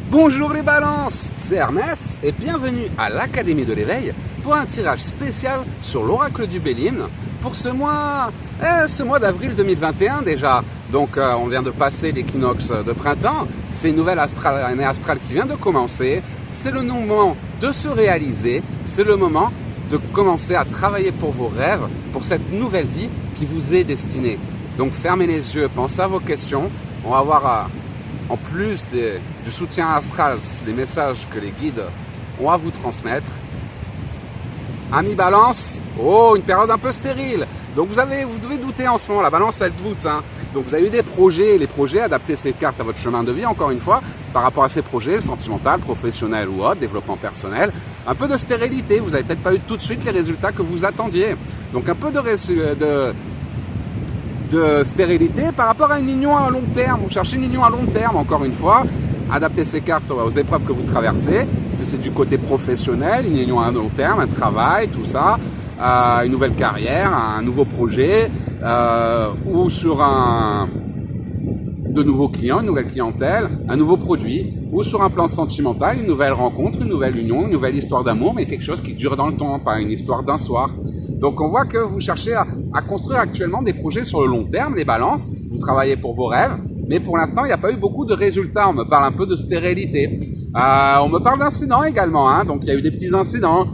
Bonjour les balances, c'est Hermès et bienvenue à l'Académie de l'éveil pour un tirage spécial sur l'oracle du Béline pour ce mois d'avril 2021 déjà. Donc on vient de passer l'équinoxe de printemps, c'est une nouvelle année astrale qui vient de commencer, c'est le moment de se réaliser, c'est le moment de commencer à travailler pour vos rêves, pour cette nouvelle vie qui vous est destinée. Donc fermez les yeux, pensez à vos questions, on va voir en plus du soutien astral, les messages que les guides ont à vous transmettre. Amis Balance, une période un peu stérile. Donc vous devez douter en ce moment, la Balance elle doute. Donc vous avez eu des projets, les projets, adapter ces cartes à votre chemin de vie, encore une fois, par rapport à ces projets, sentimental, professionnel ou autre, développement personnel. Un peu de stérilité, vous n'avez peut-être pas eu tout de suite les résultats que vous attendiez. Donc un peu de stérilité par rapport à une union à long terme. Vous cherchez une union à long terme, encore une fois. Adaptez ces cartes aux épreuves que vous traversez. Si c'est du côté professionnel, une union à long terme, un travail, tout ça, une nouvelle carrière, un nouveau projet, ou sur de nouveaux clients, une nouvelle clientèle, un nouveau produit, ou sur un plan sentimental, une nouvelle rencontre, une nouvelle union, une nouvelle histoire d'amour, mais quelque chose qui dure dans le temps, pas une histoire d'un soir. Donc on voit que vous cherchez à construire actuellement des projets sur le long terme, les balances, vous travaillez pour vos rêves, mais pour l'instant il n'y a pas eu beaucoup de résultats, on me parle un peu de stérilité. On me parle d'incidents également, donc il y a eu des petits incidents,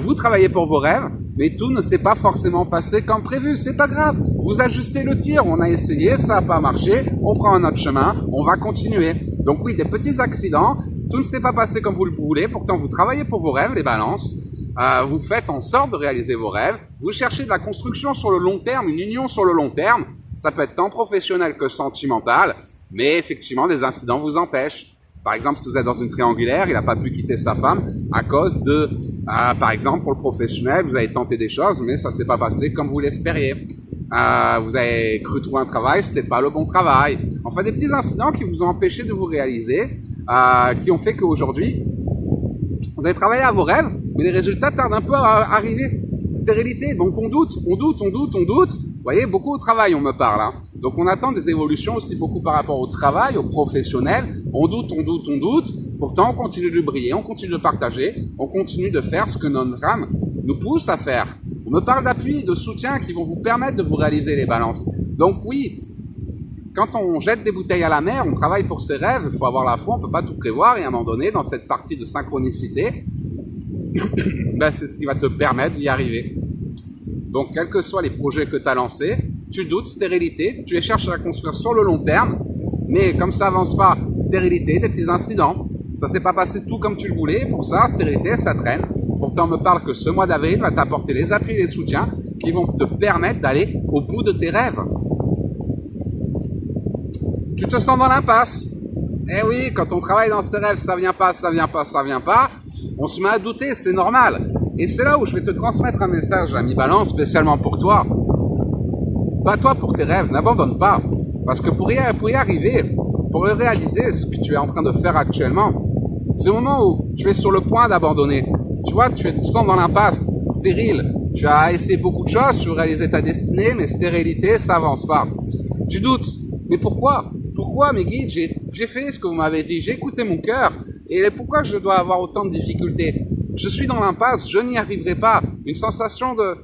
vous travaillez pour vos rêves, mais tout ne s'est pas forcément passé comme prévu, c'est pas grave, vous ajustez le tir, on a essayé, ça n'a pas marché, on prend un autre chemin, on va continuer. Donc oui, des petits accidents, tout ne s'est pas passé comme vous le voulez, pourtant vous travaillez pour vos rêves, les balances. Vous faites en sorte de réaliser vos rêves, vous cherchez de la construction sur le long terme, une union sur le long terme, ça peut être tant professionnel que sentimental, mais effectivement des incidents vous empêchent. Par exemple, si vous êtes dans une triangulaire, il n'a pas pu quitter sa femme à cause de, par exemple, pour le professionnel, vous avez tenté des choses, mais ça s'est pas passé comme vous l'espériez. Vous avez cru trouver un travail, c'était pas le bon travail. Enfin, des petits incidents qui vous ont empêché de vous réaliser, qui ont fait qu'aujourd'hui, vous avez travaillé à vos rêves, mais les résultats tardent un peu à arriver. Stérilité, donc on doute. Vous voyez, beaucoup au travail, on me parle. Donc on attend des évolutions aussi beaucoup par rapport au travail, au professionnel. On doute. Pourtant, on continue de briller, on continue de partager, on continue de faire ce que notre âme nous pousse à faire. On me parle d'appui, de soutien qui vont vous permettre de vous réaliser les balances. Donc oui, quand on jette des bouteilles à la mer, on travaille pour ses rêves, il faut avoir la foi, on ne peut pas tout prévoir, et à un moment donné, dans cette partie de synchronicité, c'est ce qui va te permettre d'y arriver. Donc, quels que soient les projets que tu as lancés, tu doutes, stérilité, tu les cherches à la construire sur le long terme, mais comme ça avance pas, stérilité, des petits incidents, ça s'est pas passé tout comme tu le voulais, pour ça, stérilité, ça traîne. Pourtant, on me parle que ce mois d'avril va t'apporter les appuis et les soutiens qui vont te permettre d'aller au bout de tes rêves. Tu te sens dans l'impasse. Eh oui, quand on travaille dans ses rêves, ça vient pas, on se met à douter, c'est normal. Et c'est là où je vais te transmettre un message, ami Balance, spécialement pour toi. Bats-toi pour tes rêves, n'abandonne pas. Parce que pour y arriver, pour le réaliser, ce que tu es en train de faire actuellement, c'est au moment où tu es sur le point d'abandonner. Tu vois, tu te sens dans l'impasse, stérile. Tu as essayé beaucoup de choses, tu veux réaliser ta destinée, mais stérilité, ça avance pas. Tu doutes. Mais pourquoi ? Pourquoi, mes guides, j'ai fait ce que vous m'avez dit, j'ai écouté mon cœur. Et pourquoi je dois avoir autant de difficultés ? Je suis dans l'impasse, je n'y arriverai pas. Une sensation de...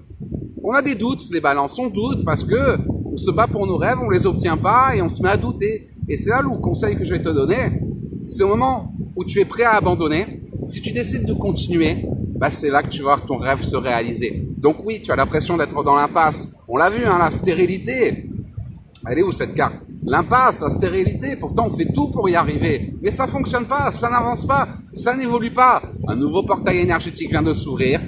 On a des doutes, les balances, on doute parce que on se bat pour nos rêves, on les obtient pas et on se met à douter. Et c'est là le conseil que je vais te donner. C'est au moment où tu es prêt à abandonner. Si tu décides de continuer, c'est là que tu vas voir ton rêve se réaliser. Donc oui, tu as l'impression d'être dans l'impasse. On l'a vu, la stérilité. Elle est où cette carte ? L'impasse, la stérilité, pourtant on fait tout pour y arriver. Mais ça fonctionne pas, ça n'avance pas, ça n'évolue pas. Un nouveau portail énergétique vient de s'ouvrir,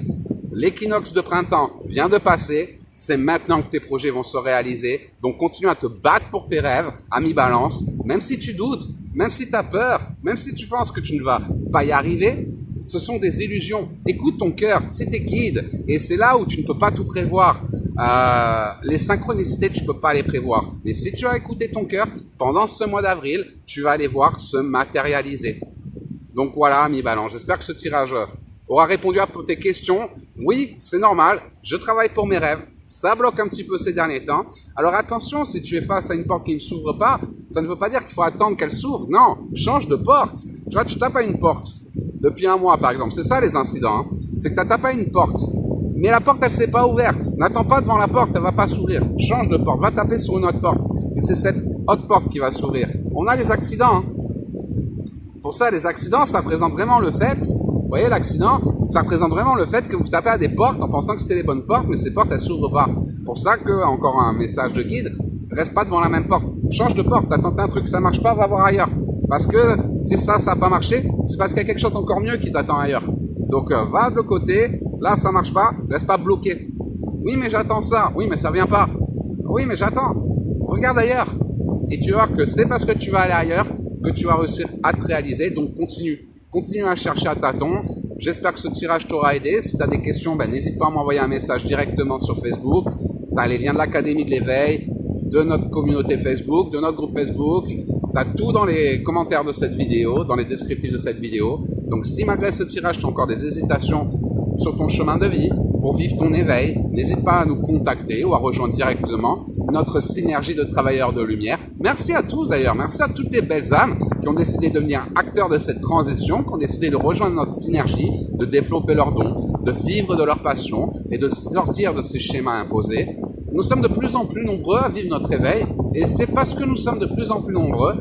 l'équinoxe de printemps vient de passer, c'est maintenant que tes projets vont se réaliser. Donc continue à te battre pour tes rêves, ami Balance, même si tu doutes, même si tu as peur, même si tu penses que tu ne vas pas y arriver, ce sont des illusions. Écoute ton cœur, c'est tes guides, et c'est là où tu ne peux pas tout prévoir. Les synchronicités, tu peux pas les prévoir. Mais si tu as écouté ton cœur, pendant ce mois d'avril, tu vas les voir se matérialiser. Donc voilà, ami Balance, j'espère que ce tirage aura répondu à tes questions. Oui, c'est normal, je travaille pour mes rêves. Ça bloque un petit peu ces derniers temps. Alors attention, si tu es face à une porte qui ne s'ouvre pas, ça ne veut pas dire qu'il faut attendre qu'elle s'ouvre. Non, change de porte. Tu vois, tu tapes à une porte depuis un mois par exemple. C'est ça les incidents. Hein. C'est que tu as tapé à une porte, mais la porte elle s'est pas ouverte. N'attends pas devant la porte, elle va pas s'ouvrir. Change de porte, va taper sur une autre porte. Et c'est cette autre porte qui va s'ouvrir. On a les accidents. Hein. Pour ça, les accidents, ça représente vraiment le fait, vous voyez l'accident, ça représente vraiment le fait que vous tapez à des portes en pensant que c'était les bonnes portes, mais ces portes, elles s'ouvrent pas. Pour ça que, encore un message de guide, reste pas devant la même porte. Change de porte, t'as tenté un truc, ça marche pas, va voir ailleurs. Parce que si ça a pas marché, c'est parce qu'il y a quelque chose d'encore mieux qui t'attend ailleurs. Donc, va de l'autre côté, là, ça marche pas, reste pas bloqué. Oui, mais j'attends ça. Oui, mais ça vient pas. Oui, mais j'attends. Regarde ailleurs. Et tu vas voir que c'est parce que tu vas aller ailleurs que tu vas réussir à te réaliser. Donc, continue à chercher à tâtons. J'espère que ce tirage t'aura aidé. Si tu as des questions, n'hésite pas à m'envoyer un message directement sur Facebook. Tu as les liens de l'Académie de l'éveil, de notre communauté Facebook, de notre groupe Facebook. Tu as tout dans les commentaires de cette vidéo, dans les descriptifs de cette vidéo. Donc, si malgré ce tirage, tu as encore des hésitations sur ton chemin de vie pour vivre ton éveil, n'hésite pas à nous contacter ou à rejoindre directement notre synergie de travailleurs de lumière. Merci à tous d'ailleurs, merci à toutes les belles âmes qui ont décidé de devenir acteurs de cette transition, qui ont décidé de rejoindre notre synergie, de développer leurs dons, de vivre de leur passion et de sortir de ces schémas imposés. Nous sommes de plus en plus nombreux à vivre notre éveil et c'est parce que nous sommes de plus en plus nombreux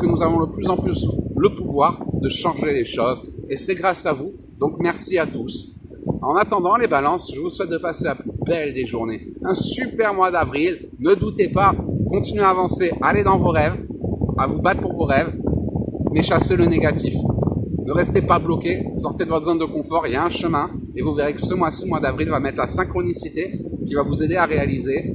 que nous avons de plus en plus le pouvoir de changer les choses et c'est grâce à vous. Donc merci à tous. En attendant les balances, je vous souhaite de passer la plus belle des journées. Un super mois d'avril. Ne doutez pas, continuez à avancer, allez dans vos rêves, à vous battre pour vos rêves, mais chassez le négatif. Ne restez pas bloqués, sortez de votre zone de confort, il y a un chemin, et vous verrez que ce mois-ci, mois d'avril, va mettre la synchronicité qui va vous aider à réaliser,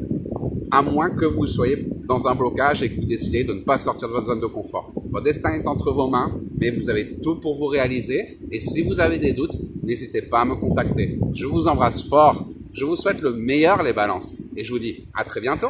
à moins que vous soyez dans un blocage et que vous décidez de ne pas sortir de votre zone de confort. Votre destin est entre vos mains, mais vous avez tout pour vous réaliser. Et si vous avez des doutes, n'hésitez pas à me contacter. Je vous embrasse fort. Je vous souhaite le meilleur les balances. Et je vous dis à très bientôt.